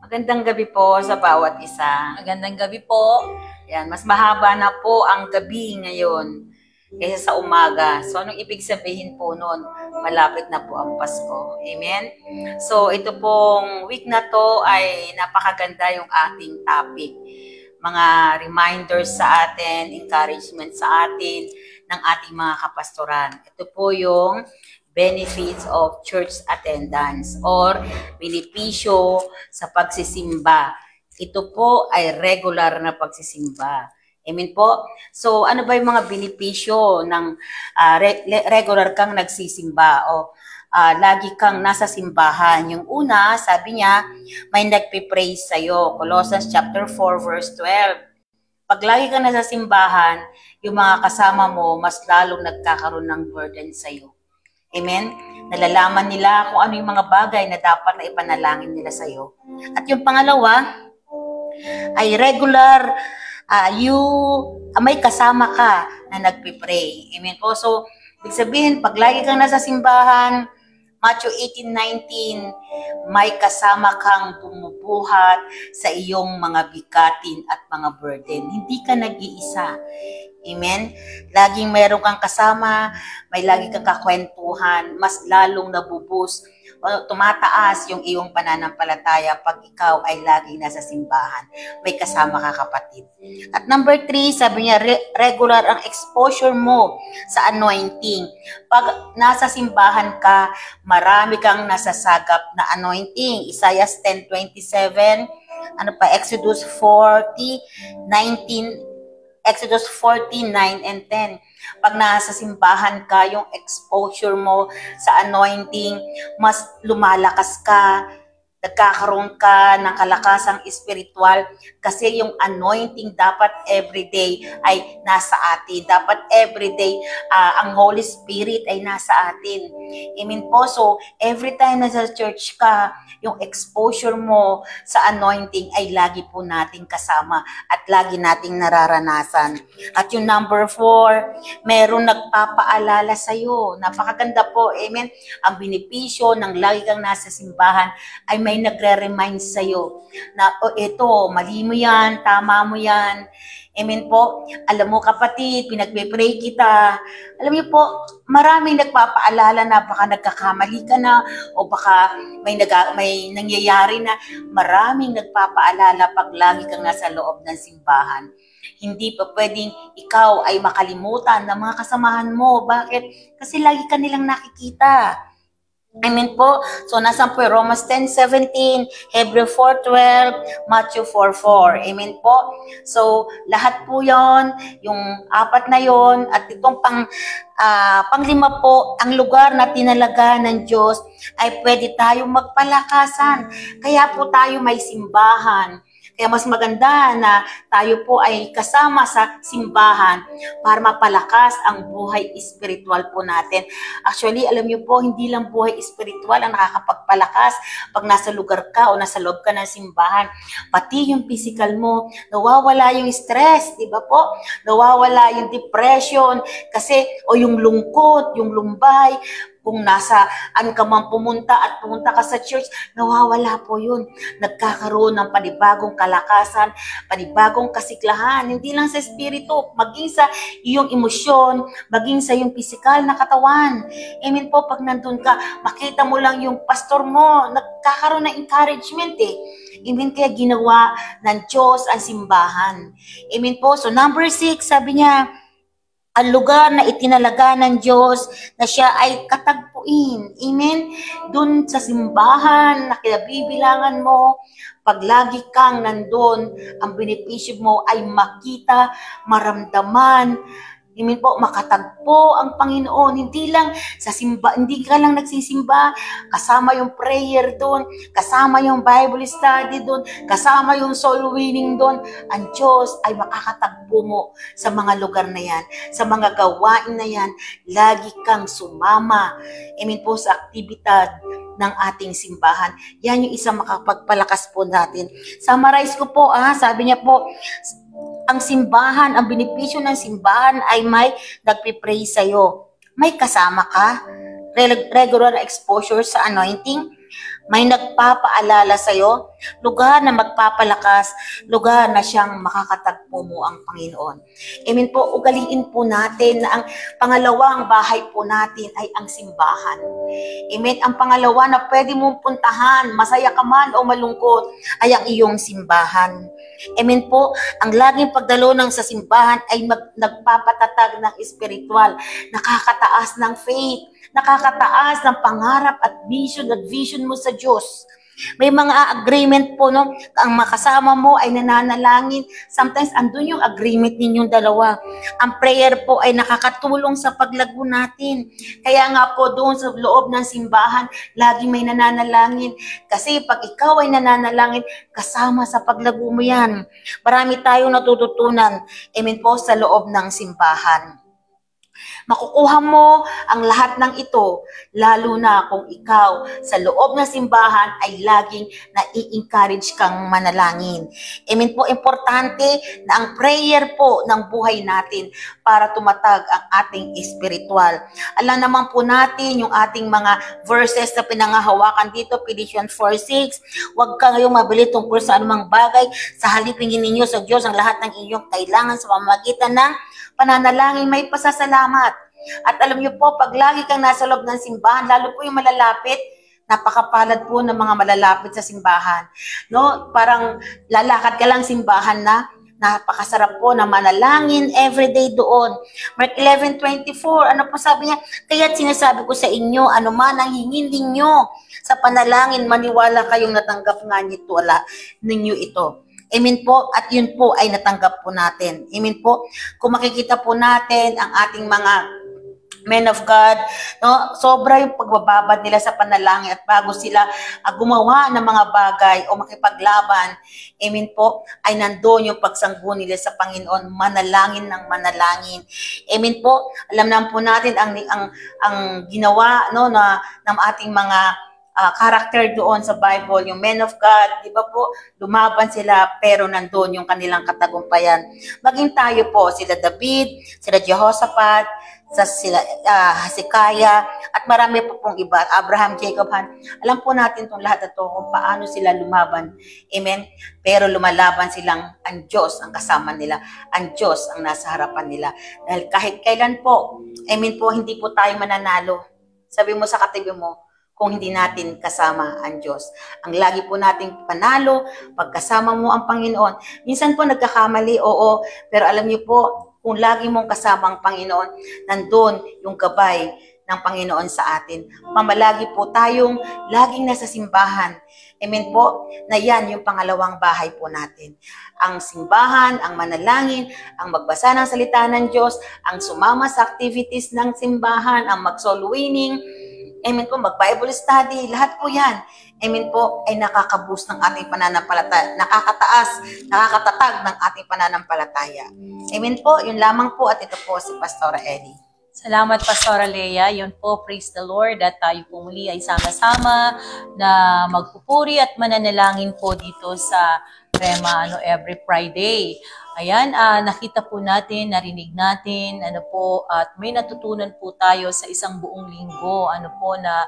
Magandang gabi po sa bawat isa. Magandang gabi po. Yan, mas mahaba na po ang gabi ngayon kaysa sa umaga. So, anong ibig sabihin po nun? Malapit na po ang Pasko. Amen? So, ito pong week na to ay napakaganda yung ating topic. Mga reminders sa atin, encouragement sa atin ng ating mga kapastoran. Ito po yung benefits of church attendance or benepisyo sa pagsisimba. Ito po ay regular na pagsisimba. Amen po? So, ano ba yung mga benepisyo ng regular kang nagsisimba o lagi kang nasa simbahan? Yung una, sabi niya, may nagpipraise sa'yo. Colossians chapter 4 verse 12. Pag lagi kang nasa simbahan, yung mga kasama mo, mas lalong nagkakaroon ng burden sa'yo. Amen? Nalalaman nila kung ano yung mga bagay na dapat na ipanalangin nila sa'yo. At yung pangalawa, ay regular, may kasama ka na nagpipray. Amen po? So, ibig sabihin, pag lagi kang nasa simbahan, Matthew 18:19, may kasama kang bumubuhat sa iyong mga bikatin at mga burden. Hindi ka nag-iisa. Amen? Laging meron kang kasama, may lagi kang kakwentuhan, mas lalong nabubus o tumataas yung iyong pananampalataya pag ikaw ay laging nasa simbahan. May kasama ka, kapatid. At number 3, sabi niya, regular ang exposure mo sa anointing. Pag nasa simbahan ka, marami kang nasasagap na anointing. Isaiah 10:27, Exodus 40:19, Exodus 49 and 10. Pag nasa simbahan ka, yung exposure mo sa anointing, mas lumalakas ka, nagkakaroon ka ng kalakasang espiritual kasi yung anointing dapat everyday ay nasa atin. Dapat everyday ang Holy Spirit ay nasa atin. Amen po. So, every time na sa church ka, yung exposure mo sa anointing ay lagi po nating kasama at lagi nating nararanasan. At yung number 4, meron nagpapaalala sa'yo. Napakaganda po. Amen. Ang benepisyo ng lagi kang nasa simbahan ay may nagre-remind sa'yo na, ito, mali mo yan, tama mo yan. Amen po. Alam mo, kapatid, pinagpe-pray kita. Alam niyo po, maraming nagpapaalala na baka nagkakamali ka na o baka may nangyayari na. Maraming nagpapaalala pag lagi kang nasa loob ng simbahan. Hindi pa pwedeng ikaw ay makalimutan ng mga kasamahan mo. Bakit? Kasi lagi ka nilang nakikita. Amen po. So, nasan po Romans 10:17, Hebrew 4:12, Matthew 4:4. Amen po. So, lahat po yon, yung apat na yon, at itong panglima po, ang lugar na tinalaga ng Diyos ay pwede tayong magpalakasan. Kaya po tayo may simbahan. Kaya mas maganda na tayo po ay kasama sa simbahan para mapalakas ang buhay espiritual po natin. Actually, alam niyo po, hindi lang buhay espiritual ang nakakapagpalakas pag nasa lugar ka o nasa loob ka ng simbahan. Pati yung physical mo, nawawala yung stress, di ba po? Nawawala yung depression, kasi, o yung lungkot, yung lumbay. Kung nasaan ka man pumunta at pumunta ka sa church, nawawala po yun. Nagkakaroon ng panibagong kalakasan, panibagong kasiklahan, hindi lang sa espiritu, maging sa iyong emosyon, maging sa iyong pisikal na katawan. Amen po, pag nandun ka, makita mo lang yung pastor mo, nagkakaroon ng encouragement eh. Amen, kaya ginawa ng Diyos ang simbahan. Amen po, so number 6, sabi niya, ang lugar na itinalaga ng Diyos na siya ay katagpuin. Amen? Doon sa simbahan na kinabibilangan mo, pag lagi kang nandun, ang benepisyo mo ay makita, maramdaman, amen po, makatagpo ang Panginoon. Hindi lang sa simba, hindi ka lang nagsisimba, kasama yung prayer doon, kasama yung Bible study doon, kasama yung soul winning doon. Ang Diyos ay makakatagpo mo sa mga lugar na yan, sa mga gawain na yan. Lagi kang sumama, amen po, sa aktibidad ng ating simbahan. Yan yung isang makapagpalakas po natin. Summarize ko po, sabi niya po, ang simbahan, ang benepisyo ng simbahan ay may nagpipray sa'yo. May kasama ka, regular exposure sa anointing, may nagpapaalala sa'yo, lugar na magpapalakas, lugar na siyang makakatagpo mo ang Panginoon. Amen po, ugaliin po natin na ang pangalawang bahay po natin ay ang simbahan. Amen, ang pangalawa na pwede mong puntahan, masaya ka man o malungkot, ay ang iyong simbahan. Amen po, ang laging pagdalo ng sa simbahan ay nagpapatatag ng espiritual, nakakataas ng faith, nakakataas ng pangarap at vision mo sa Diyos. May mga agreement po, no? Ang makasama mo ay nananalangin. Sometimes, andun yung agreement ninyong dalawa. Ang prayer po ay nakakatulong sa paglago natin. Kaya nga po, doon sa loob ng simbahan, lagi may nananalangin. Kasi pag ikaw ay nananalangin, kasama sa paglago mo yan. Marami tayong natututunan. Amen po, sa loob ng simbahan. Makukuha mo ang lahat ng ito, lalo na kung ikaw sa loob ng simbahan ay laging nai-encourage kang manalangin. Amen po, importante na ang prayer po ng buhay natin para tumatag ang ating espiritual. Alam naman po natin yung ating mga verses na pinangahawakan dito, Philippians 4:6, huwag kayong mabili tungkol sa anumang bagay, sa halip hingin ninyo sa Diyos ang lahat ng inyong kailangan sa pamamagitan ng pananalangin may pasasalamat. At alam niyo po, pag lagi kang nasa loob ng simbahan, lalo po yung malalapit, napakapalad po ng mga malalapit sa simbahan. No? Parang lalakad ka lang simbahan na, napakasarap po na manalangin everyday doon. Mark 11:24, ano po sabi niya? Kaya't sinasabi ko sa inyo, ano man ang hingin ninyo sa panalangin, maniwala kayong natanggap nga ninyo ito. Amen po, at yun po ay natanggap po natin. Amen po, kung makikita po natin ang ating mga men of God, no, sobra yung pagbababad nila sa panalangin at bago sila gumawa ng mga bagay o makipaglaban, amen po, ay nandoon yung pagsanggo nila sa Panginoon, manalangin ng manalangin. Amen po, alam naman po natin ang ginawa, no, ng ating mga character doon sa Bible, yung men of God, di ba po, lumaban sila pero nandoon yung kanilang katagumpayan. Maging tayo po, sila David, sila Jehoshaphat, sila Hezekiah, at marami po pong iba, Abraham, Jacob, Han. Alam po natin itong lahat ito kung paano sila lumaban. Amen? Pero lumalaban silang ang Diyos ang kasama nila, ang Diyos ang nasa harapan nila. Dahil kahit kailan po, amen po, hindi po tayo mananalo. Sabi mo sa katabi mo, kung hindi natin kasama ang Diyos. Ang lagi po nating panalo, pagkasama mo ang Panginoon. Minsan po nagkakamali, oo, pero alam niyo po, kung lagi mong kasama ang Panginoon, nandun yung gabay ng Panginoon sa atin. Mamalagi po tayong laging nasa simbahan. Amen po, na yan yung pangalawang bahay po natin. Ang simbahan, ang manalangin, ang magbasa ng salita ng Diyos, ang sumama sa activities ng simbahan, ang mag-soul winning, amen po, mag-Bible study, lahat po yan. Amen po, ay nakaka-boost ng ating pananampalataya, nakakatatag ng ating pananampalataya. Amen po, yun lamang po, at ito po si Pastora Ellie. Salamat, Pastora Lea. Yun po, praise the Lord, at tayo po muli ay sama-sama na magpupuri at mananalangin po dito sa Rema every Friday. Ayan, nakita po natin, narinig natin, at may natutunan po tayo sa isang buong linggo, na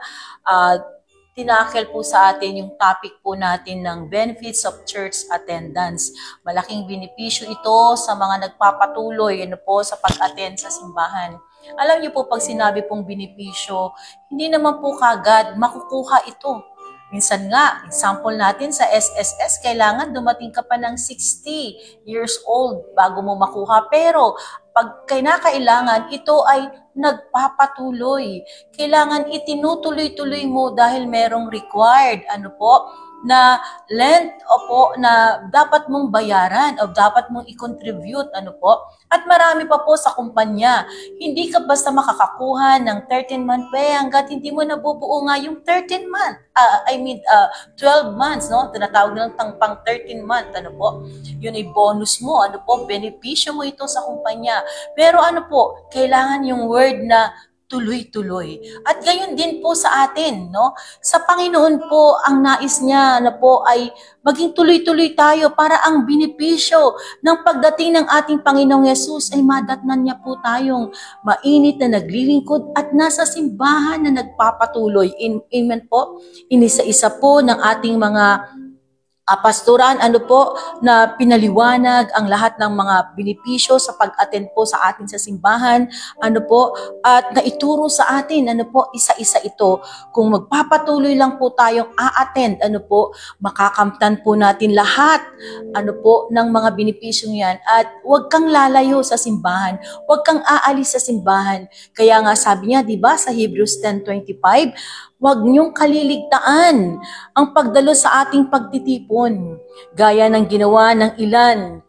tinakil po sa atin yung topic po natin ng benefits of church attendance. Malaking benepisyo ito sa mga nagpapatuloy, sa pag-attend sa simbahan. Alam niyo po, pag sinabi pong benepisyo, hindi naman po kagad makukuha ito. Minsan nga, example natin sa SSS, kailangan dumating ka pa ng 60 years old bago mo makuha. Pero pag kinakailangan, ito ay nagpapatuloy. Kailangan itinutuloy-tuloy mo dahil merong required, na length na dapat mong bayaran o dapat mong i-contribute, At marami pa po sa kumpanya. Hindi ka basta makakakuha ng 13-month pay hanggat hindi mo nabubuo nga yung 12 months, Tinatawag ng pang 13-month, Yun ay bonus mo, benepisyo mo ito sa kumpanya. Pero kailangan yung word na tuloy-tuloy. At gayon din po sa atin, Sa Panginoon po, ang nais niya ay maging tuloy-tuloy tayo para ang benepisyo ng pagdating ng ating Panginoong Yesus ay madatnan niya po tayong mainit na naglilingkod at nasa simbahan na nagpapatuloy. Amen po. Inisa-isa po ng ating mga pastoran, na pinaliwanag ang lahat ng mga benepisyo sa pag-attend po sa atin sa simbahan, at naituro sa atin, isa-isa ito. Kung magpapatuloy lang po tayong a-attend, makakamtan po natin lahat, ng mga benepisyo yan, at huwag kang lalayo sa simbahan, huwag kang aalis sa simbahan. Kaya nga sabi niya, di ba, sa Hebrews 10:25, huwag niyong kaliligtaan ang pagdalo sa ating pagtitipon, gaya ng ginawa ng ilan.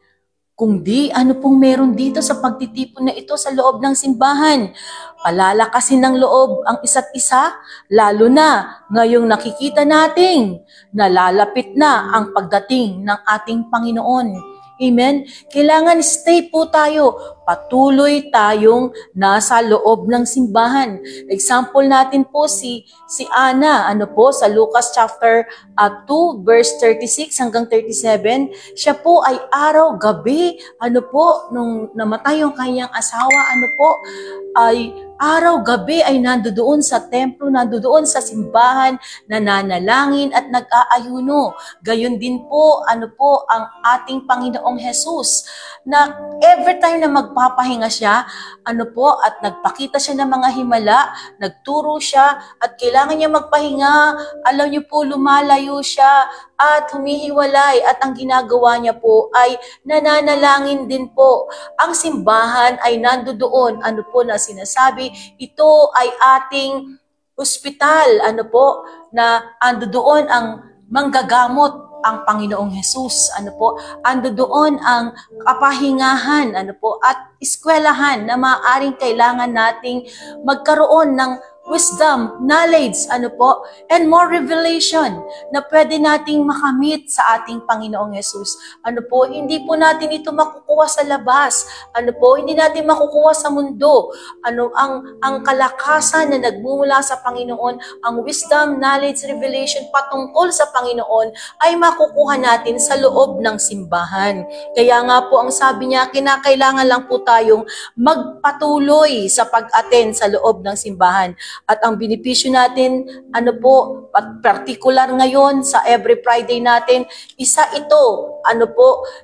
Kung di, ano pong meron dito sa pagtitipon na ito sa loob ng simbahan? Palalakasin ng loob ang isa't isa, lalo na ngayong nakikita nating nalalapit na ang pagdating ng ating Panginoon. Amen? Kailangan stay po tayo. Patuloy tayong nasa loob ng simbahan. Example natin po si Ana, sa Lucas chapter 2 verse 36 hanggang 37. Siya po ay araw-gabi, nung namatay yung kanyang asawa, ay araw-gabi ay nandoon sa templo, nandoon sa simbahan, nananalangin at nag-aayuno. Gayon din po, ang ating Panginoong Jesus, na every time na magpapahinga siya, at nagpakita siya ng mga himala, nagturo siya, at kailangan niya magpahinga, alam niyo po, lumalayo siya, at humihiwalay, at ang ginagawa niya po ay nananalangin din po. Ang simbahan ay nandoon, na sinasabi, ito ay ating ospital, na andoon ang manggagamot, ang Panginoong Jesus, andoon ang kapahingahan, at eskwelahan na maaaring kailangan nating magkaroon ng wisdom, knowledge, and more revelation na pwede nating makamit sa ating Panginoong Jesus. Hindi po natin ito makukuha sa labas. Hindi natin makukuha sa mundo. Ang kalakasan na nagmumula sa Panginoon, ang wisdom, knowledge, revelation patungkol sa Panginoon ay makukuha natin sa loob ng simbahan. Kaya nga po ang sabi niya, kinakailangan lang po tayong magpatuloy sa pag-attend sa loob ng simbahan. At ang benepisyo natin, particular ngayon sa every Friday natin, isa ito,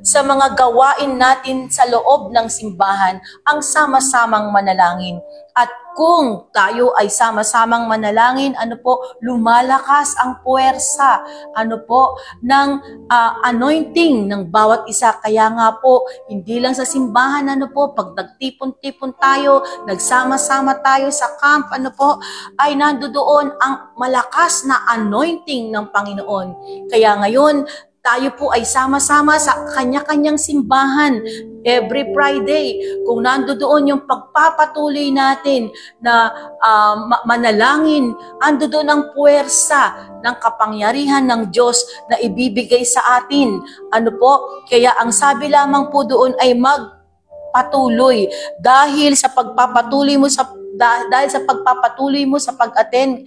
sa mga gawain natin sa loob ng simbahan, ang sama-samang manalangin. At kung tayo ay sama-samang manalangin, lumalakas ang puwersa, ng anointing ng bawat isa. Kaya nga po, hindi lang sa simbahan, pag nagtipon-tipon tayo, nagsama-sama tayo sa camp, ay nandoon ang malakas na anointing ng Panginoon. Kaya ngayon, tayo po ay sama-sama sa kanya-kanyang simbahan every Friday. Kung nandoon yung pagpapatuloy natin na manalangin, andoon ang puwersa ng kapangyarihan ng Diyos na ibibigay sa atin. Kaya ang sabi lamang po doon ay magpatuloy. Dahil sa pagpapatuloy mo sa pag-attend,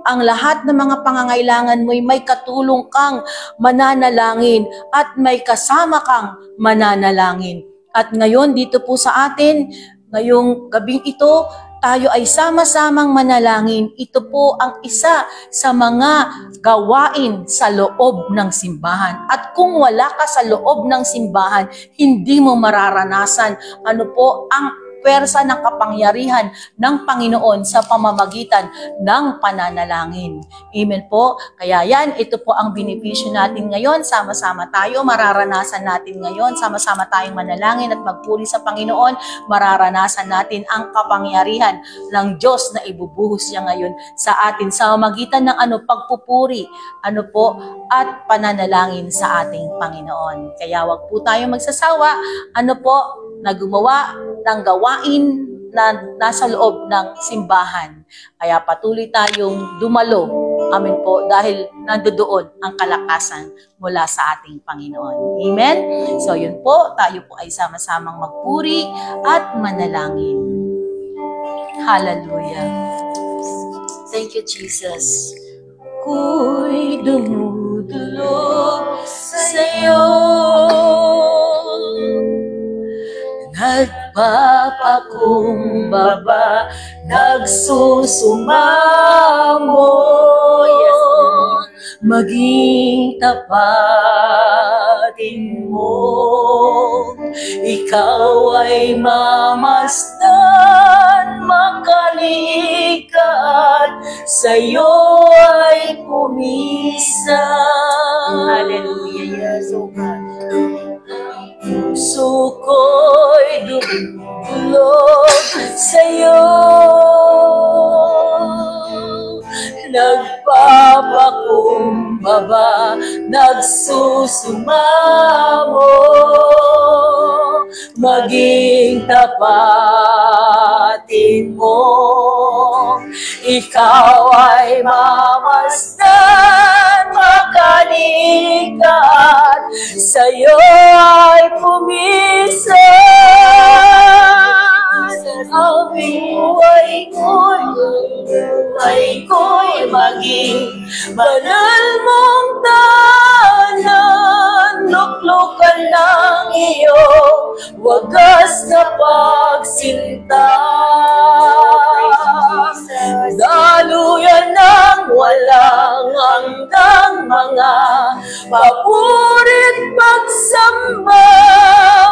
ang lahat ng mga pangangailangan mo ay may katulong kang mananalangin at may kasama kang mananalangin. At ngayon, dito po sa atin, ngayong gabing ito, tayo ay sama-samang manalangin. Ito po ang isa sa mga gawain sa loob ng simbahan. At kung wala ka sa loob ng simbahan, hindi mo mararanasan ang pwersa ng kapangyarihan ng Panginoon sa pamamagitan ng pananalangin. Amen po. Kaya yan, ito po ang benepisyo natin ngayon. Sama-sama tayo, mararanasan natin ngayon. Sama-sama tayong manalangin at magpuri sa Panginoon. Mararanasan natin ang kapangyarihan ng Diyos na ibubuhos niya ngayon sa atin sa pamamagitan ng pagpupuri, at pananalangin sa ating Panginoon. Kaya wag po tayong magsasawa, na gumawa ng gawain na nasa loob ng simbahan. Kaya patuloy tayong dumalo. Amen po, dahil nandoon ang kalakasan mula sa ating Panginoon. Amen? So yun po, tayo po ay sama-samang magpuri at manalangin. Hallelujah. Thank you, Jesus. Ako'y dumudulog sa'yo, nagpapakumbaba, nagsusumamo, yes, maging tapatin mo. Ikaw ay mamasdan, makalikat, sa'yo ay pumisan. Hallelujah, yes, oh God. Puso ko'y dumulog sa'yo, nagpapakumbaba, nagsusumamo, maging tapatin mo. Ikaw ay mamasdan, makalikat, sa'yo ay pumisan. Ang buhay ko'y maging banal mong tahanan, luklukan ng iyong wagas na pagsinta. Daluyan ng walang hanggang mga papurit pagsamba,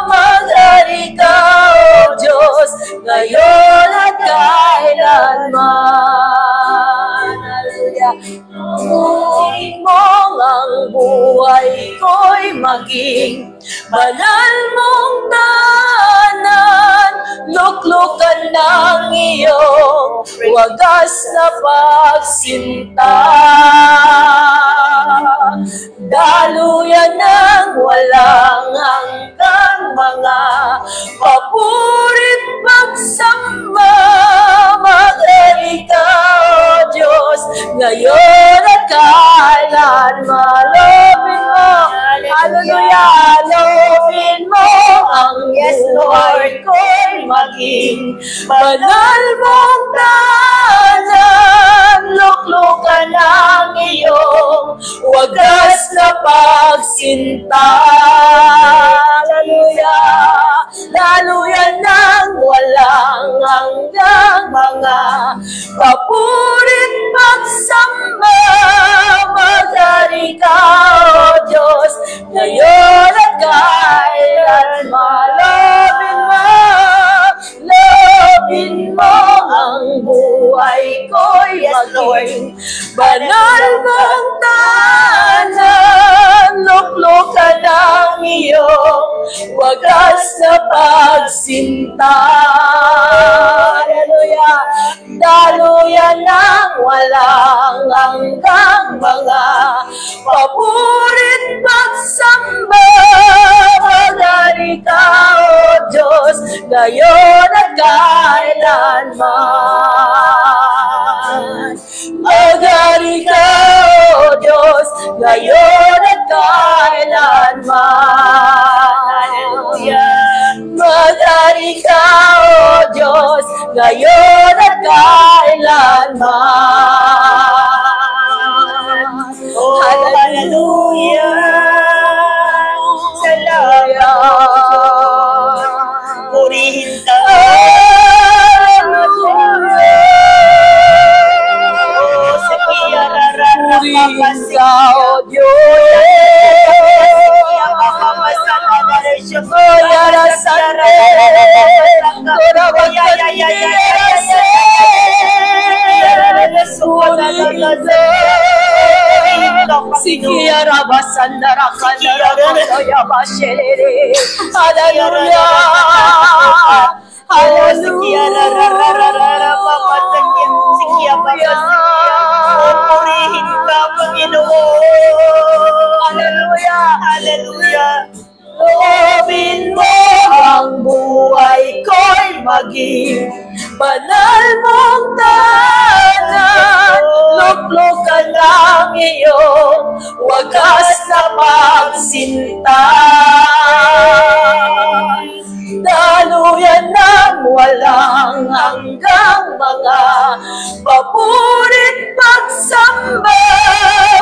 maghari ka, O Diyos, ngayon at kailanman. Hallelujah. Turuin mo ang buhay ko'y maging banal mong tahanan, luklukan ng iyong wagas na pagsinta. Daluyan ng walang hanggang mga papurit pagsamba, maghari ka, O Diyos, ngayon at kailanman. Lobin mo, hallelujah, lobin mo ang buhay ko'y maging banal mong tahanan, luklukan ng iyong wagas na pagsinta. Hallelujah, daluyan ng walang hanggang mga papurit pagsamba, maghari ka, O Diyos, ngayon at kailanman. Lobin mo ang buhay ko'y maging banal mong tahanan, luklukan ng iyong wagas na pagsinta. Hallelujah. Daluyan ng walang hanggang mga papurit pagsamba, maghari ka, O Diyos, ngayon at kailanman. Maghari ka, O Diyos, ngayon at kailanman. Hallelujah. Maghari ka, O Diyos, ngayon at kailanman. Oh, hallelujah. Salamat. Purihin ka. Purihin ka, O Diyos. Sikiara basandara kandara kaya bashere. Hallelujah. Hallelujah. Purihin ka, Panginoon. Hallelujah. Hallelujah. Lobin mo ang buhay ko'y maging banal mong tahanan, luklukan ng iyong wagas na pagsinta. Daluyan ng walang hanggang mga papurit pagsamba,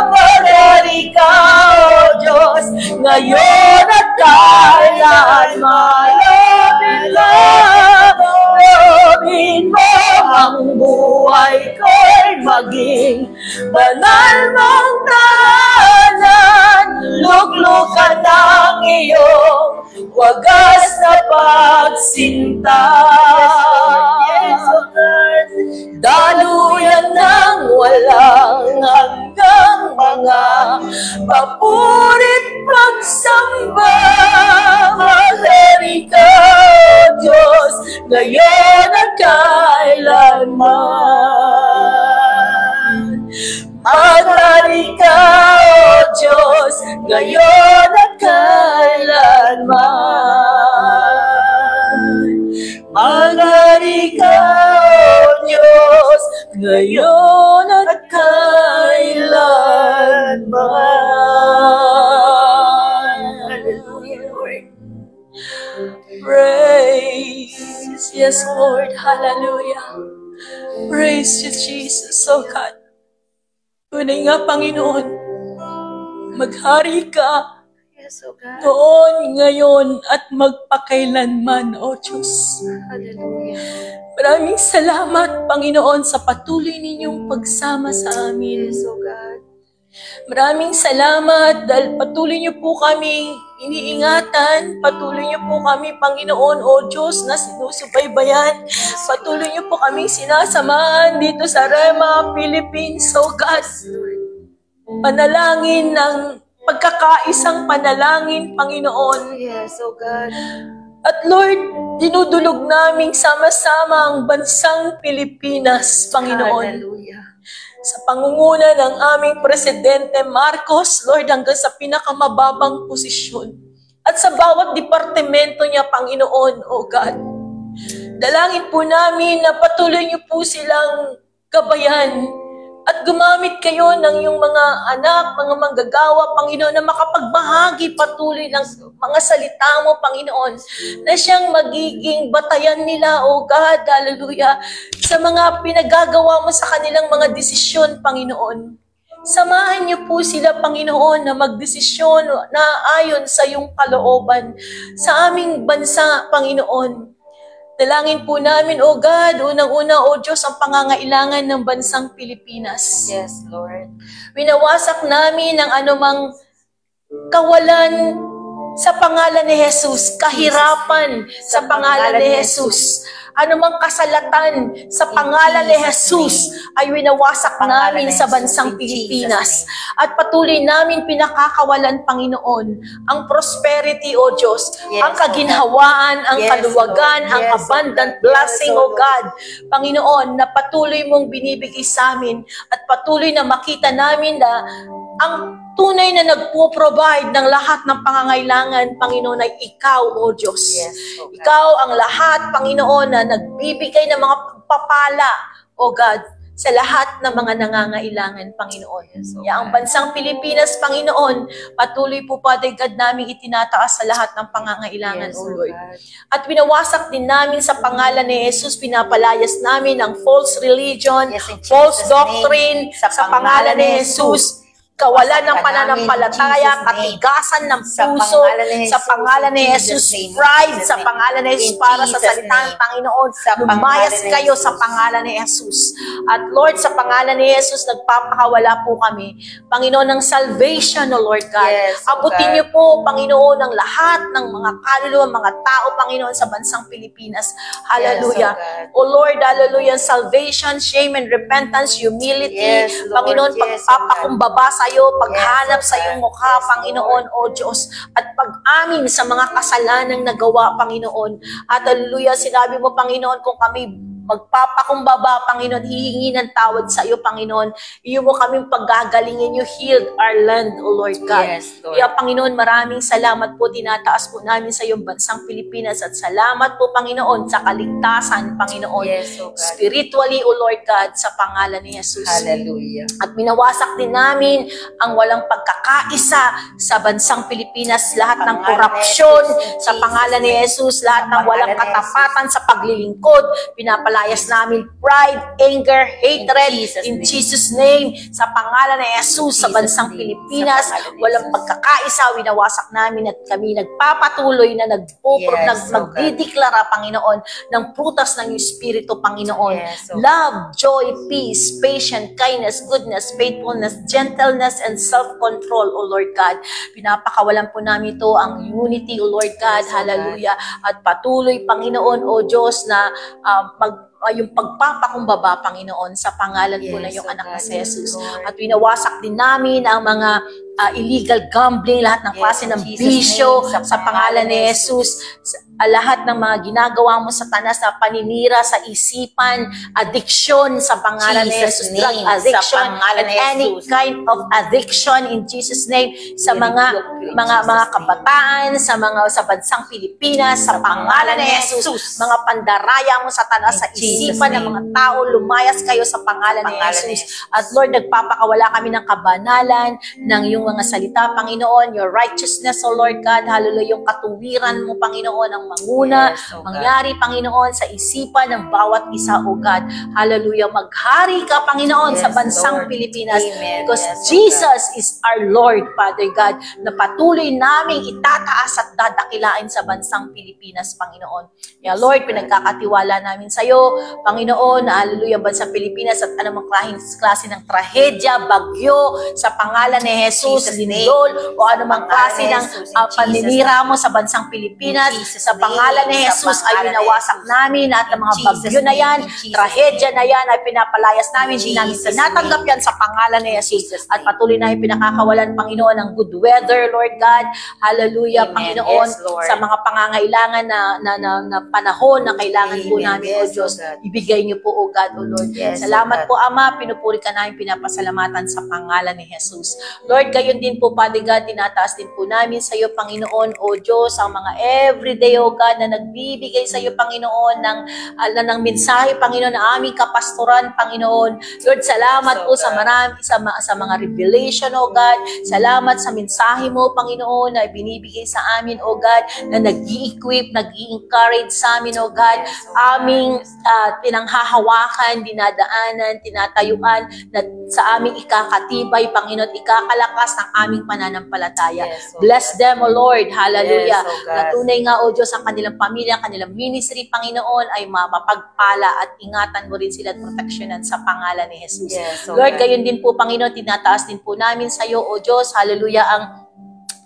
maghari ka, O Diyos, ngayon at kailanman. Lobin mo ang buhay ko'y maging banal mong tahanan, luklukan ng iyong wagas na pagsinta. Yes, oh God. Daluyan ng walang hanggang mga papurit pagsamba. Maghari ka, O Diyos, ngayon at kailanman. Maghari ka, O Diyos, ngayon at kailanman. Maghari ka, O Diyos, ngayon at kailanman. Hallelujah, Lord. Praise, yes Lord, hallelujah. Praise you, Jesus, oh God. Tunay nga, Panginoon, maghari ka Yes, oh God. noon, ngayon, at magpakailanman, O Diyos. Hallelujah. Maraming salamat, Panginoon, sa patuloy ninyong pagsama sa amin. Yes, oh God. Maraming salamat dahil patuloy niyo po kaming iniingatan. Patuloy niyo po kami, Panginoon, O Diyos, na sinusubaybayan. Patuloy niyo po kaming sinasamahan dito sa Rema, Philippines, O God. Panalangin ng pagkakaisang panalangin, Panginoon. Yes, oh God. At Lord, dinudulog naming sama-sama ang bansang Pilipinas, Panginoon. Hallelujah. Sa pangunguna ng aming Presidente Marcos, Lord, hanggang sa pinakamababang posisyon. At sa bawat departamento niya, Panginoon, O God. Dalangin po namin na patuloy niyo po silang gabayan at gumamit kayo ng iyong mga anak, mga manggagawa, Panginoon, na makapagbahagi patuloy ng mga salita mo, Panginoon, na siyang magiging batayan nila, O God, hallelujah, sa mga pinagagawa mo sa kanilang mga desisyon, Panginoon. Samahan niyo po sila, Panginoon, na magdesisyon na ayon sa iyong kalooban sa aming bansa, Panginoon. Dalangin po namin, O God, unang-una, O Diyos, ang pangangailangan ng bansang Pilipinas. Yes, Lord. Winawasak namin ang anumang kawalan sa pangalan ni Jesus, kahirapan sa pangalan ni Jesus, anumang kasalatan sa pangalan ni Jesus ay winawasak namin sa bansang Pilipinas. At patuloy namin pinakakawalan, Panginoon, ang prosperity, O Diyos, ang kaginhawaan, ang kaluwagan, ang abundant blessing, O God, Panginoon, na patuloy mong binibigay sa amin at patuloy na makita namin na ang tunay na nagpo-provide ng lahat ng pangangailangan, Panginoon, ay Ikaw, O Diyos. Yes, oh God. Ikaw ang lahat, Panginoon, na nagbibigay ng mga pagpapala, O God, sa lahat ng mga nangangailangan, Panginoon. Yes, oh Kaya ang God. bansang Pilipinas, Panginoon, patuloy po, Father God, namin itinataas sa lahat ng pangangailangan, Yes, O oh Lord. God. At winawasak din namin sa pangalan ni Jesus, pinapalayas namin ang false religion, Yes, in false Jesus' doctrine, name, sa pangalan ni Jesus, kawalan ng pananampalataya, katigasan ng puso, sa pangalan ni Jesus, pride, sa pangalan ni Jesus, para sa salita ng Panginoon, lumayas kayo sa pangalan ni Jesus. At Lord, sa pangalan ni Jesus, nagpapakawala po kami, Panginoon, ng salvation, O Lord God. Yes, O Abutin God. niyo po, Panginoon, ang lahat ng mga kaluluwa, mga tao, Panginoon, sa bansang Pilipinas. Hallelujah. Yes, O Lord, hallelujah, salvation, shame and repentance, humility, Yes, Lord. Panginoon, Yes, pagpapakumbaba sa iyo, paghanap Yes, sa O iyong God. mukha, Yes, Panginoon, O Diyos, at pag-amin sa mga kasalanang nagawa, Panginoon. At hallelujah, sinabi mo, Panginoon, kung kami magpapakumbaba, Panginoon, hihingi ng tawad sa iyo, Panginoon. Iyo mo kaming paggagalingin, you healed our land, O Lord God. Yes, Lord. Kaya, Panginoon, maraming salamat po, tinataas po namin sa iyong bansang Pilipinas, at salamat po, Panginoon, sa kaligtasan, Panginoon. Yes, O God. Spiritually, O Lord God, sa pangalan ni Jesus. Hallelujah. At minawasak din namin ang walang pagkakaisa sa bansang Pilipinas, lahat ng korupsyon sa pangalan ni Jesus, lahat ng walang katapatan sa paglilingkod, pinapala pinapalayas namin pride, anger, hatred, in Jesus' name, sa pangalan ng Jesus, sa bansang Pilipinas, walang pagkakaisa, winawasak namin at kami nagpapatuloy na magdideklara, Panginoon, ng prutas ng Espiritu, Panginoon. Love, joy, peace, patience, kindness, goodness, faithfulness, gentleness, and self-control, O Lord God. Pinapakawalan po namin ito ang unity, O Lord God. Hallelujah. At patuloy, Panginoon, O Diyos, na yung pagpapakumbaba, Panginoon, sa pangalan po na yung anak na si Jesus. At winawasak din namin ang mga illegal gambling, lahat ng klase ng bisyo sa pangalan ni Jesus. Lahat ng mga ginagawa mo sa tanas na paninira sa isipan, addiction sa pangalan ni Jesus, drug addiction, and any kind of addiction in Jesus' name, sa mga kabataan, sa bansang Pilipinas, sa pangalan ni Jesus, mga pandaraya mo sa tanas sa isipan ng mga tao, lumayas kayo sa pangalan ni Jesus. At Lord, nagpapakawala kami ng kabanalan, ng yung mga salita, Panginoon, your righteousness, O Lord God, hallelujah, yung katuwiran mo, Panginoon, ang manguna, mangyari, Panginoon, sa isipan ng bawat isa, O God. Hallelujah. Maghari ka, Panginoon, sa bansang Pilipinas. Because Jesus is our Lord, Father God, na patuloy naming itataas at dadakilain sa bansang Pilipinas, Panginoon. Kaya, Lord, pinagkakatiwala namin sa iyo, Panginoon, hallelujah, bansang Pilipinas at anumang klase ng trahedya, bagyo, sa pangalan ni Jesus, lindol, o anumang klase ng paninira mo sa bansang Pilipinas, sa pangalan ni Jesus ay winawasak namin at ang mga bagyo na yan, trahedya na yan ay pinapalayas namin, hindi namin tinatanggap yan sa pangalan ni Jesus. At patuloy na pinakakawalan, Panginoon, ng good weather, Lord God. Hallelujah, Panginoon, sa mga pangangailangan na panahon na kailangan po namin, O Diyos, ibigay niyo po, O God, O Lord. Salamat po, Ama, pinupuri ka namin, pinapasalamatan sa pangalan ni Jesus. Lord, gayon din po, Father God, tinataas din po namin sa iyo, Panginoon, O Diyos, ang mga everyday, O God, na nagbibigay sa iyo, Panginoon, ng mensahe, Panginoon, na aming kapastoran, Panginoon. Lord, salamat po sa marami, sa mga revelation, O God. Salamat sa mensahe mo, Panginoon, na binibigay sa amin, O God, na nag-i-equip, nag-i-encourage sa amin, O God. Aming pinanghahawakan, dinadaanan, tinatayuan, na sa aming ikakatibay, Panginoon, ikakalakas ng aming pananampalataya. Bless them, O Lord. Hallelujah. Natunay nga, O Diyos, ang kanilang pamilya, kanilang ministry, Panginoon, ay mapagpala at ingatan mo rin sila at proteksyonan sa pangalan ni Jesus. Lord, gayon din po, Panginoon, tinataas din po namin sa iyo, O Diyos, hallelujah,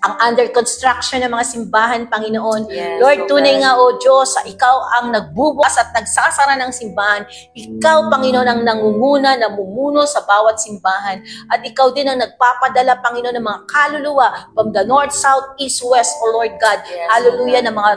ang under construction ng mga simbahan, Panginoon. Lord, tunay nga, O Diyos, ikaw ang nagbubukas at nagsasara ng simbahan. Ikaw, Panginoon, ang nangunguna, namumuno sa bawat simbahan. At ikaw din ang nagpapadala, Panginoon, ng mga kaluluwa from the north, south, east, west, O Lord God. Hallelujah, ng mga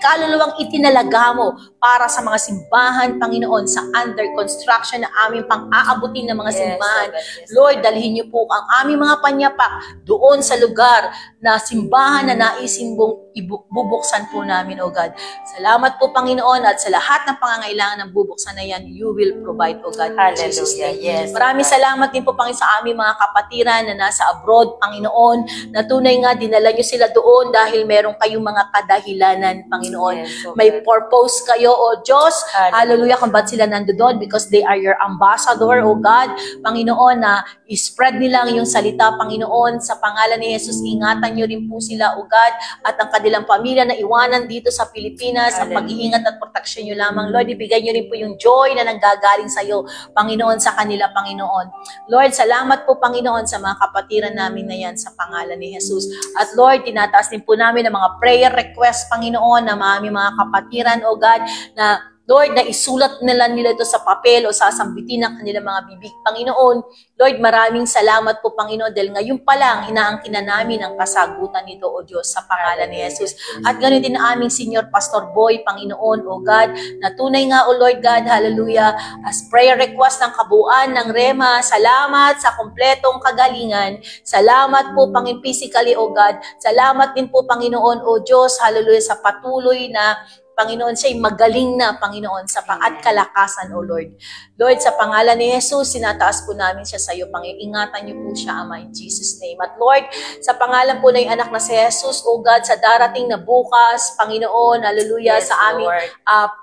kaluluwang itinalaga mo para sa mga simbahan, Panginoon, sa under construction na aming pang-aabutin ng mga simbahan. Lord, dalhin niyo po ang aming mga panyapak doon sa lugar na simbahan na naisin mong bubuksan po namin, O God. Salamat po, Panginoon, at sa lahat ng pangangailangan ng bubuksan na yan, you will provide, O God. Hallelujah. Maraming salamat din po, Panginoon, sa aming mga kapatiran na nasa abroad, Panginoon, na tunay nga, dinala nyo sila doon dahil meron kayong mga kadahilanan, Panginoon. May purpose kayo, O Diyos. Hallelujah, kung ba't sila nandoon? Because they are your ambassador, O God. Panginoon, na i-spread nilang yung salita, Panginoon, sa pangalan ni Jesus. Ingatan nyo rin po sila, O God, at ang kanilang pamilya na iwanan dito sa Pilipinas, ang pag-iingat at proteksyon nyo lamang. Lord, ibigay nyo rin po yung joy na nanggagaling sa iyo, Panginoon, sa kanila, Panginoon. Lord, salamat po, Panginoon, sa mga kapatiran namin na yan sa pangalan ni Jesus. At Lord, tinataas din po namin ang mga prayer request, Panginoon, na mga kapatiran, O God, na Lord, na isulat nila ito sa papel o sasambitin ng kanilang mga bibig. Panginoon, Lord, maraming salamat po, Panginoon, dahil ngayon pa lang, inaangkin na namin ang kasagutan nito, O Diyos, sa pangalan ni Jesus. At ganoon din ang aming Senior Pastor Boy, Panginoon, O God, na tunay nga, O Lord God, hallelujah, as prayer request ng kabuuan ng Rema, salamat sa kompletong kagalingan. Salamat po, Panginoon, physically, O God. Salamat din po, Panginoon, O Diyos, hallelujah, sa patuloy na Panginoon, siya'y magaling na, Panginoon, at kalakasan, O Lord. Lord, sa pangalan ni Jesus, sinataas po namin siya sa iyo, Panginoon. Ingatan niyo po siya, Ama, in Jesus' name. At Lord, sa pangalan po ng anak na si Jesus, O God, sa darating na bukas, Panginoon, hallelujah, Yes, sa aming Lord.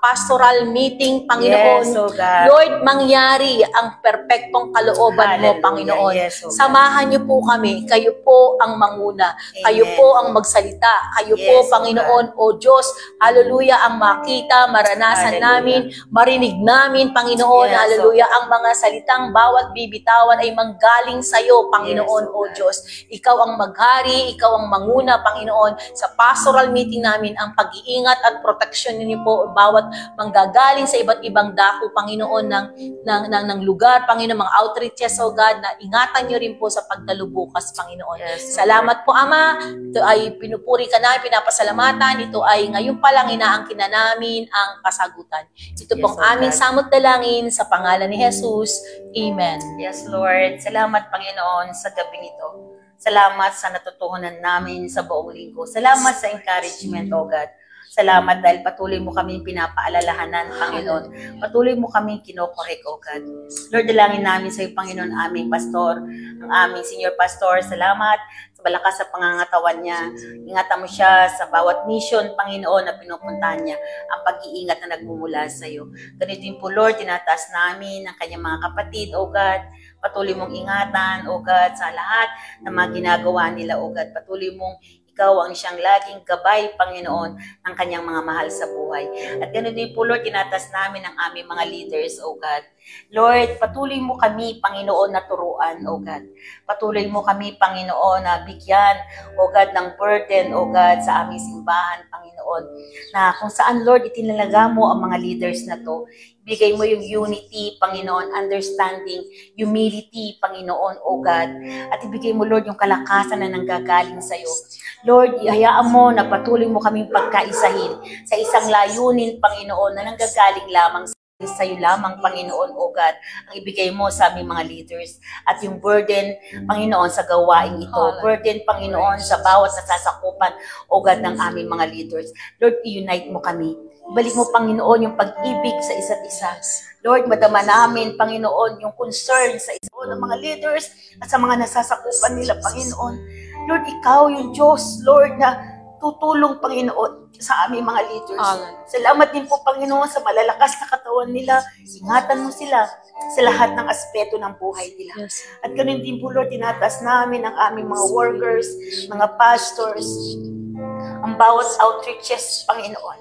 pastoral meeting, Panginoon. Yes, O God. Lord, mangyari ang perpektong kalooban mo, Hallelujah. Panginoon. Yes, O God. Samahan niyo po kami. Kayo po ang manguna. Kayo Amen. po ang magsalita. Kayo Yes, po, O Panginoon, O Diyos, hallelujah, ang makita, maranasan Hallelujah. namin, marinig namin, Panginoon, Yes, hallelujah, ang mga salitang bawat bibitawan ay manggaling sa iyo, Panginoon, Yes, O Diyos. Ikaw ang maghari, ikaw ang manguna, Panginoon, sa pastoral meeting namin, ang pag-iingat at proteksyon niyo po, bawat manggagaling sa iba't ibang dako, Panginoon, ng lugar, Panginoon, mga outreaches, O God, na ingatan niyo rin po sa pagdalubukas, Panginoon. Yes, Salamat po, Ama. Ito ay pinupuri ka namin, pinapasalamatan. Ito ay ngayon pa lang inaangkin na namin ang kasagutan. Ito Yes, pong O God. aming samot dalangin sa pangalan ni Jesus. Amen. Yes, Lord. Salamat, Panginoon, sa gabi nito. Salamat sa natutuhanan namin sa buong linggo. Salamat sa encouragement, O God. Salamat dahil patuloy mo kami pinapaalalahanan, Panginoon. Patuloy mo kami kinokorek, O God. Lord, dalangin namin sa iyo, Panginoon, aming pastor, ang aming senior pastor. Salamat sa malakas sa pangangatawan niya. Ingatan mo siya sa bawat mission, Panginoon, na pinupuntahan niya. Ang pag-iingat na nagmumula sa iyo. Ganito din po, Lord, tinataas namin ang kanyang mga kapatid, O God. Patuloy mong ingatan, O God, sa lahat ng mga ginagawa nila, O God. Patuloy mong ikaw ang siyang laging gabay, Panginoon, ng kanyang mga mahal sa buhay. At ganoon din po, Lord, tinatas namin ang aming mga leaders, O God. Lord, patuloy mo kami, Panginoon, na turuan, O God. Patuloy mo kami, Panginoon, na bigyan, O God, ng burden, O God, sa aming simbahan, Panginoon. Na kung saan, Lord, itinalaga mo ang mga leaders na to. Bigay mo yung unity, Panginoon, understanding, humility, Panginoon, O God. At ibigay mo, Lord, yung kalakasan na nanggagaling sa iyo. Lord, ihayaan mo na patuloy mo kaming pagkaisahin sa isang layunin, Panginoon, na nanggagaling lamang sa iyo lamang, Panginoon, O God, ang ibigay mo sa aming mga leaders. At yung burden, Panginoon, sa gawain ito. Burden, Panginoon, sa bawat nasasakupan, O God, ng aming mga leaders. Lord, i-unite mo kami. Balik mo, Panginoon, yung pag-ibig sa isa't isa. Lord, madama namin, Panginoon, yung concern sa isa ng mga leaders at sa mga nasasakupan nila, Panginoon. Lord, ikaw yung Diyos, Lord, na tutulong, Panginoon, sa aming mga leaders. Salamat din po, Panginoon, sa malalakas na katawan nila. Ingatan mo sila sa lahat ng aspeto ng buhay nila. Yes. At ganun din po, Lord, tinatas namin ang aming mga workers, mga pastors, ang bawat outreaches, Panginoon.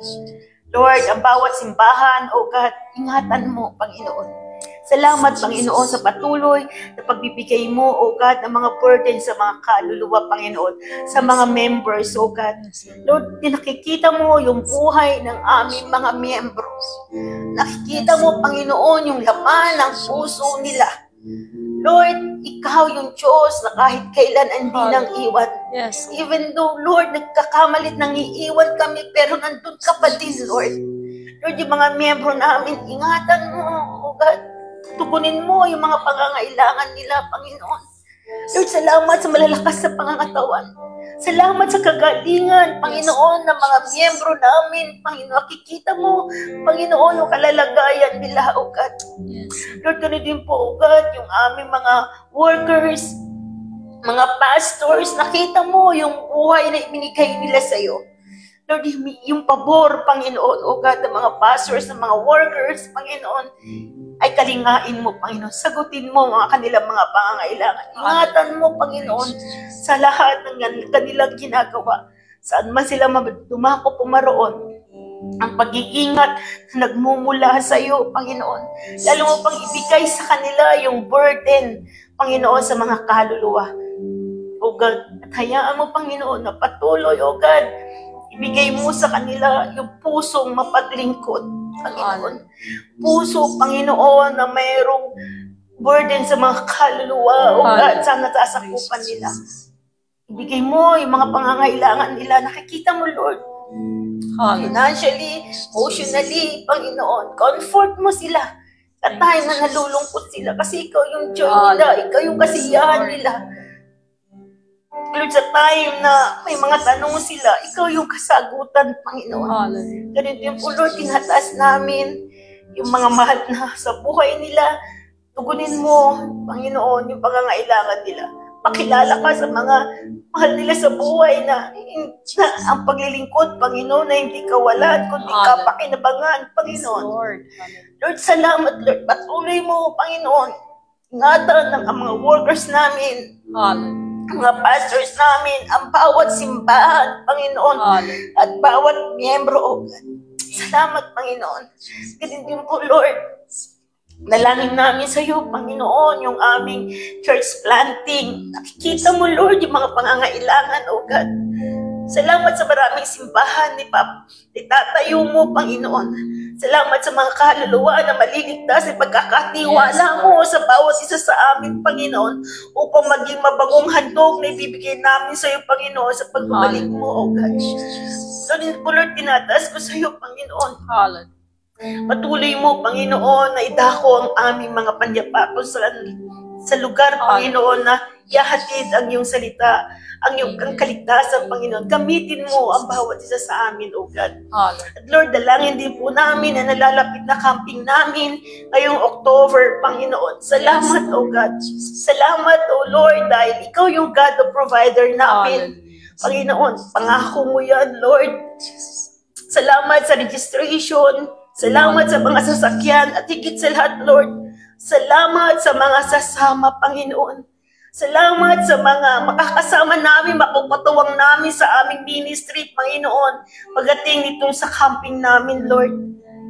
Lord, ang bawat simbahan, O God, ingatan mo, Panginoon. Salamat, Panginoon, sa patuloy na pagbibigay mo, O God, ng mga burden sa mga kaluluwa, Panginoon, sa mga members, O God. Lord, nakikita mo yung buhay ng aming mga miyembro. Nakikita mo, Panginoon, yung laman ng puso nila. Lord, ikaw yung Diyos na kahit kailan hindi nang iwan. Yes. Even though, Lord, nagkakamalit nang iiwan kami, pero nandun ka pa din, Lord. Lord, yung mga miyembro namin, ingatan mo, O God. Tugunin mo yung mga pangangailangan nila, Panginoon. Lord, salamat sa malalakas sa pangangatawan. Salamat sa kagalingan, Panginoon, ng mga miyembro namin. Panginoon, nakikita mo, Panginoon, yung kalalagayan nila, O God. Yes. Lord, ganun din po, O God, yung aming mga workers, mga pastors, nakita mo yung buhay na ibinigay nila sa iyo. Lord, yung pabor, Panginoon, O God, ng mga pastors, ng mga workers, Panginoon, ay kalingain mo, Panginoon. Sagutin mo mga kanilang mga pangangailangan. Ingatan mo, Panginoon, sa lahat ng kanilang ginagawa. Saan man sila dumako pumaroon, ang pag-iingat na nagmumula sa iyo, Panginoon. Lalo mo pang ibigay sa kanila yung burden, Panginoon, sa mga kaluluwa. O God, at hayaan mo, Panginoon, na patuloy, O God, ibigay mo sa kanila yung pusong mapaglingkod, Panginoon. Puso, Panginoon, na mayroong burden sa mga kaluluwa, O God, sa natasakupan nila. Ibigay mo yung mga pangangailangan nila. Nakikita mo, Lord. Financially, emotionally, Panginoon. Comfort mo sila. At time na nalulungkot sila. Kasi ikaw yung joy nila. Ikaw yung kasiyahan nila. Lord, sa time na may mga tanong sila, ikaw yung kasagutan, Panginoon. Hallelujah. Ganun din po, Lord, tinataas namin yung mga mahal na sa buhay nila. Tugunin mo, Panginoon, yung pangangailangan nila. Pakilala ka sa mga mahal nila sa buhay na ang paglilingkod, Panginoon, na hindi kawalan, kundi kapakinabangan, Panginoon. Lord, salamat, Lord. Patuloy mo, Panginoon. Ingatan ng mga workers namin, mga pastors namin, ang bawat simbahan, Panginoon, at bawat miyembro, O God. Salamat, Panginoon. Ganun din po, Lord. Nalangin namin sa iyo, Panginoon, yung aming church planting. Nakikita mo, Lord, yung mga pangangailangan, O God. Salamat sa maraming simbahan ni Papa. Itatayo mo, Panginoon. Salamat sa mga kaluluwa na maliligtas sa pagkakatiwala mo sa bawat isa sa amin, Panginoon, upang maging mabagong handog na ibibigay namin sa iyo, Panginoon, sa pagbabalik mo, O God. So, Lord, tinataas ko sa iyo, Panginoon. Patuloy mo, Panginoon, na idako ang aming mga panyapapo sa lugar, Panginoon, na ihahatid ang iyong salita, ang iyong kaligtasan, Panginoon. Gamitin mo ang bawat isa sa amin, O God. At Lord, dalangin din po namin na nalalapit na camping namin ngayong October, Panginoon. Salamat, O God. Salamat, O Lord, dahil ikaw yung God of provider namin. Panginoon, pangako mo yan, Lord. Salamat sa registration. Salamat sa mga sasakyan at higit sa lahat, Lord. Salamat sa mga sasama, Panginoon. Salamat sa mga makakasama namin, mapupatuwang namin sa aming ministry, Panginoon. Pagdating nitong sa camping namin, Lord.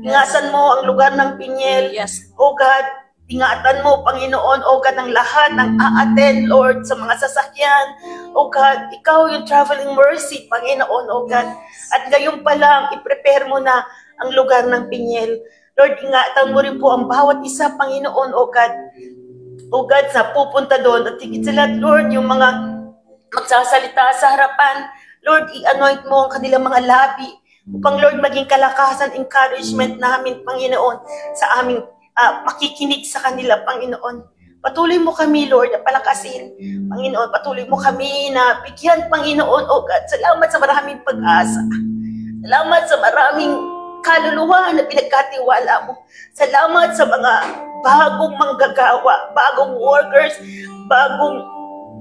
Ingatan mo ang lugar ng Pinyel. O God, ingatan mo, Panginoon, O God, ang lahat ng a-attend, Lord, sa mga sasakyan. O God, ikaw yung traveling mercy, Panginoon, O God. At gayon pa lang, i-prepare mo na ang lugar ng Pinyel. Lord, ingatan mo rin po ang bawat isa, Panginoon, O God. O God, sa pupunta doon. At higit sa lahat, Lord, yung mga magsasalita sa harapan, Lord, i-anoint mo ang kanilang mga labi upang, Lord, maging kalakasan, encouragement namin, Panginoon, sa aming makikinig sa kanila, Panginoon. Patuloy mo kami, Lord, na palakasin. Panginoon, patuloy mo kami na bigyan, Panginoon, O God. Salamat sa maraming pag-asa. Salamat sa maraming kaluluwa na pinagkatiwala mo. Salamat sa mga bagong manggagawa, bagong workers, bagong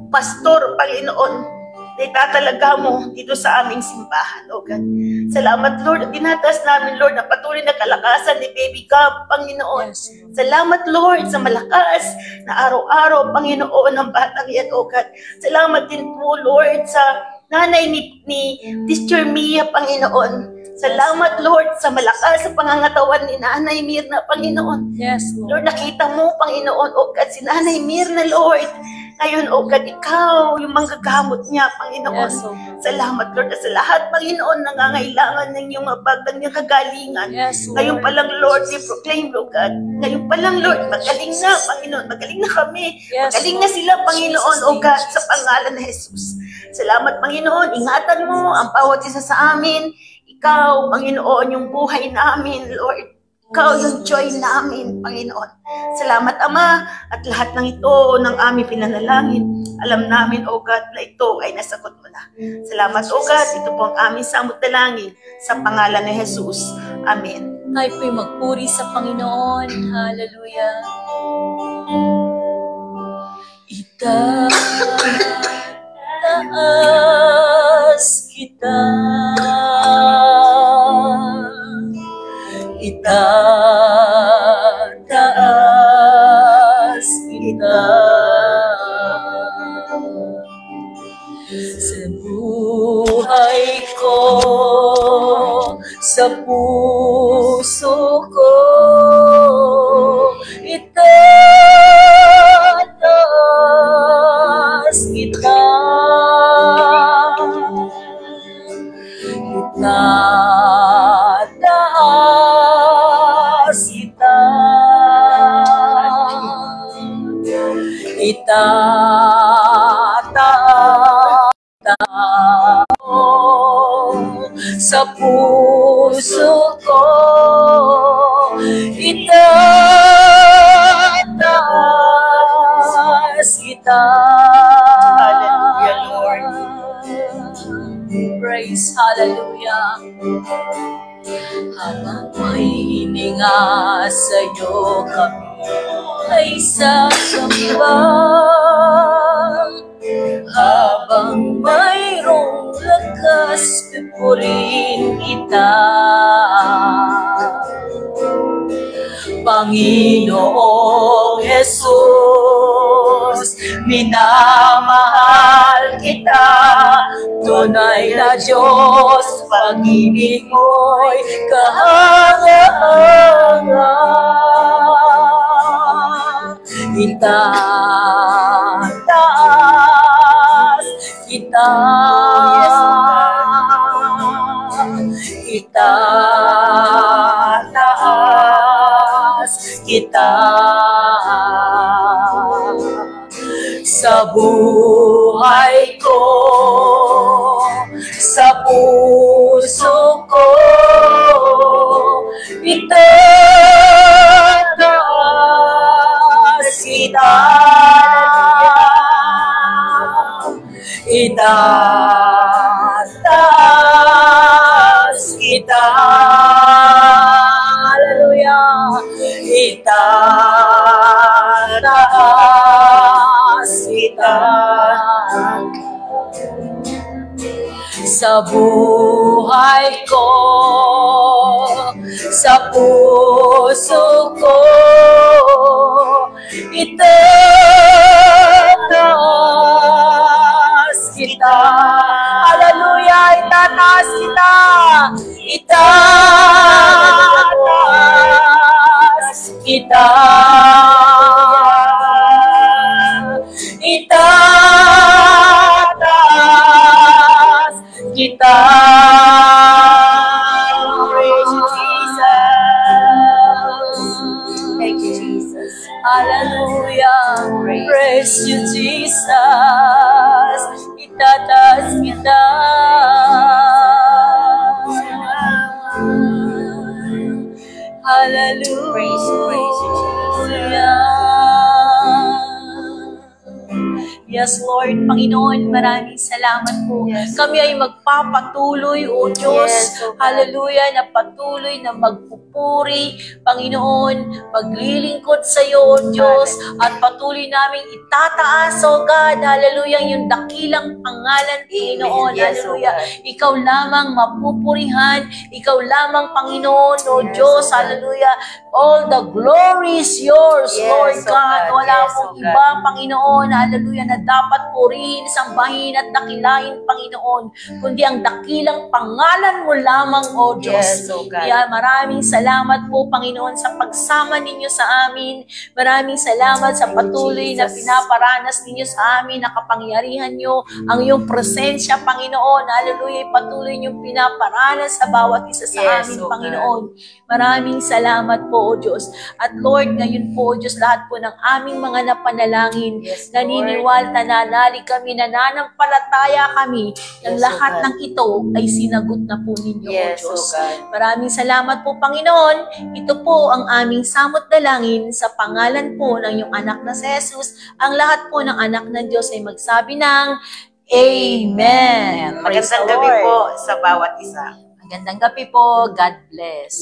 pastor, Panginoon, na itatalaga mo dito sa aming simbahan, O God. Salamat, Lord, at tinatas namin, Lord, na patuloy na kalakasan ni Baby Gab, Panginoon. Salamat, Lord, sa malakas na araw-araw, Panginoon, ng batang yan, O God. Salamat din po, Lord, sa nanay ni Teacher Mia, Panginoon. Salamat, Lord, sa malakas sa pangangatawan ni Nanay Mirna, Panginoon. Lord, nakita mo, Panginoon, O God, si Nanay Mirna, Lord. Ngayon, O God, ikaw yung manggagamot niya, Panginoon. Salamat, Lord, sa lahat, Panginoon, nangangailangan ng iyong mabag, ng iyong kagalingan. Ngayon pa lang, Lord, we proclaim, O God. Ngayon pa lang, Lord, magaling na, Panginoon. Magaling na kami. Magaling na sila, Panginoon, O God, sa pangalan ni Jesus. Salamat, Panginoon. Ingatan mo ang bawat isa sa amin. Ikaw, Panginoon, yung buhay namin, Lord. Ikaw yung joy namin, Panginoon. Salamat, Ama, at lahat ng ito ng aming pinanalangin. Alam namin, O God, na ito ay nasagot mo na. Salamat, O God. Ito po ang aming samot-dalangin sa pangalan ni Jesus. Amen. Tayo po'y magpuri sa Panginoon. Hallelujah. Itaas kita. Itataas kita sa buhay ko, sa puso ko. Itataas kita. Itataas kita. Itataas sa puso ko. Itataas kita. Hallelujah, Lord. Praise, hallelujah. Habang may hininga sa'yo kami ay sasambang. Habang mayroong lakas, pupurihin kita. Panginoong Jesus, minamahal kita. Tunay na Diyos, pag-ibig mo'y kahanga-hanga. Itataas kita. Itataas kita. Sa buhay ko, sa puso ko, itataas kita. Itataas kita. Hallelujah. Itataas kita. Sa buhay ko, sa puso ko, itataas kita. Hallelujah, itataas kita. Itataas kita. Itataas kita. Praise you, Jesus. Thank you, Jesus. Hallelujah. Praise you, Jesus. Itataas kita. Hallelujah. Praise you, Jesus. Yes, Lord, Panginoon, maraming salamat po. Yes. Kami ay magpapatuloy, O Diyos, Yes, O God. hallelujah, na patuloy na magpupuri, Panginoon, maglilingkod sa iyo, O Diyos, at patuloy naming itataas, O God, hallelujah, yung dakilang pangalan, Panginoon, Yes, O hallelujah. God. Ikaw lamang mapupurihan, ikaw lamang, Panginoon, O Yes, Diyos, O God. hallelujah. All the glory is yours, Yes, Lord O God. God. Wala Yes, pong O God. iba, Panginoon, hallelujah, na dapat purihin, sambahin at dakilain, Panginoon, kundi ang dakilang pangalan mo lamang, O Diyos. Yes, O God. Kaya maraming salamat po, Panginoon, sa pagsama ninyo sa amin. Maraming salamat sa patuloy na Jesus. pinaparanas ninyo sa amin, na kapangyarihan nyo, ang iyong presensya, Panginoon. Hallelujah, patuloy nyo pinaparanas sa bawat isa sa Yes, amin, O God. Panginoon. Maraming salamat po, O Diyos. At Lord, ngayon po, O Diyos, lahat po ng aming mga napanalangin, Yes, Lord. naniniwala, nananalig kami, nananampalataya kami, ng Yes, O lahat God. ng ito ay sinagot na po ninyo, Yes, O Diyos. O God. Maraming salamat po, Panginoon. Ito po ang aming samot dalangin sa pangalan po ng iyong anak na si Jesus. Ang lahat po ng anak ng Diyos ay magsabi ng Amen. Praise Magandang the gabi Lord. po sa bawat isa. Magandang gabi po. God bless.